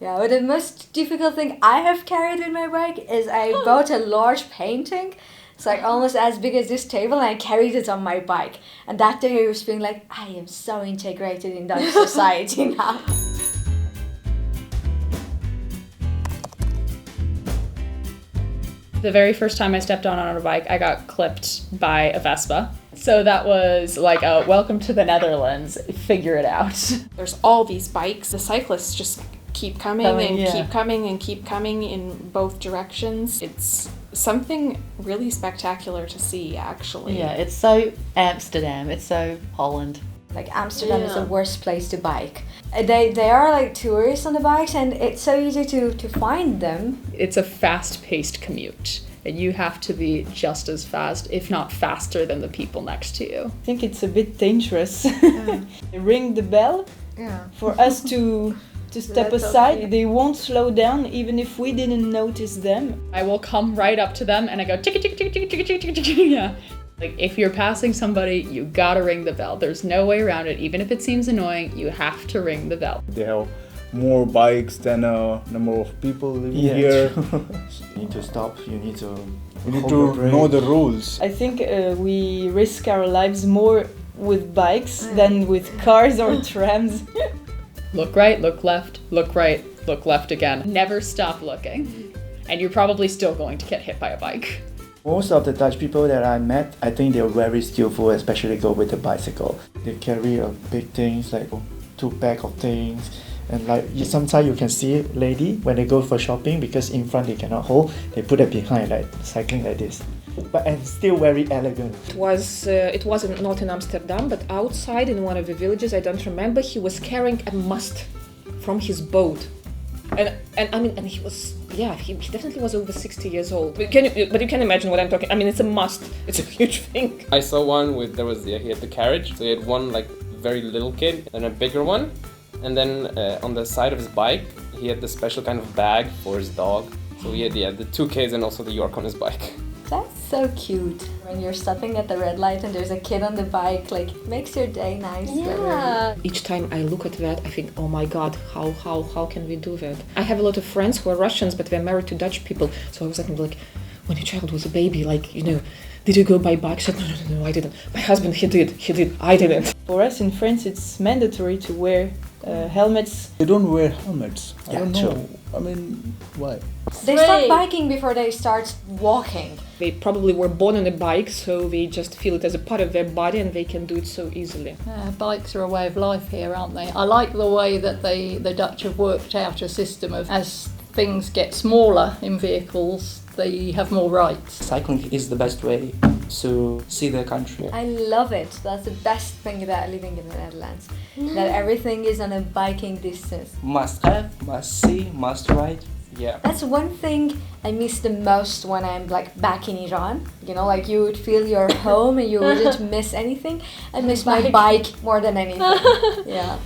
Yeah, but the most difficult thing I have carried with my bike is I bought a large painting. It's like almost as big as this table, and I carried it on my bike. And that day I was feeling like, I am so integrated in Dutch society now. The very first time I stepped on a bike, I got clipped by a Vespa. So that was like a welcome to the Netherlands, figure it out. There's all these bikes. The cyclists just keep coming keep coming and keep coming in both directions. It's something really spectacular to see, actually. Yeah, it's so Amsterdam, it's so Holland. Like Amsterdam is the worst place to bike. They are like tourists on the bikes, and it's so easy to find them. It's a fast-paced commute, and you have to be just as fast, if not faster, than the people next to you. I think it's a bit dangerous. They ring the bell for us to step aside. Okay. They won't slow down even if we didn't notice them. I will come right up to them and I go tick tick tick tick tick tick tick tick. Yeah. Like if you're passing somebody, you gotta ring the bell. There's no way around it. Even if it seems annoying, you have to ring the bell. They have more bikes than number of people living here. You need to stop. You need to know the rules. I think we risk our lives more with bikes than with cars or trams. Look right, look left, look right, look left again. Never stop looking. And you're probably still going to get hit by a bike. Most of the Dutch people that I met, I think they're very skillful, especially go with a bicycle. They carry big things like 2 pack of things, and like sometimes you can see lady when they go for shopping, because in front they cannot hold, they put it behind, like cycling like this. But and still very elegant. It wasn't not in Amsterdam, but outside in one of the villages, I don't remember, he was carrying a mast from his boat. And I mean, and he was, he definitely was over 60 years old. But you can imagine what I'm talking. I mean, it's a must. It's a huge thing. I saw one with he had the carriage, so he had one like very little kid and a bigger one, and then on the side of his bike he had the special kind of bag for his dog. So he had the 2 kids and also the York on his bike. That's so cute. When you're stopping at the red light and there's a kid on the bike, like, makes your day nice. Yeah. Each time I look at that, I think, oh my God, how can we do that? I have a lot of friends who are Russians, but they're married to Dutch people. So I was like, when your child was a baby, like, did you go by bike? I said, no, I didn't. My husband, he did, I didn't. For us in France, it's mandatory to wear helmets. They don't wear helmets. I don't know. True. I mean, why? They start biking before they start walking. They probably were born on a bike, so they just feel it as a part of their body and they can do it so easily. Bikes are a way of life here, aren't they? I like the way that the Dutch have worked out a system of, as things get smaller in vehicles, they have more rights. Cycling is the best way to see the country. I love it. That's the best thing about living in the Netherlands. That everything is on a biking distance. Must have, must see, must ride. Yeah. That's one thing I miss the most when I'm like back in Iran. Like you would feel you're home and you wouldn't miss anything. I miss my bike more than anything. Yeah.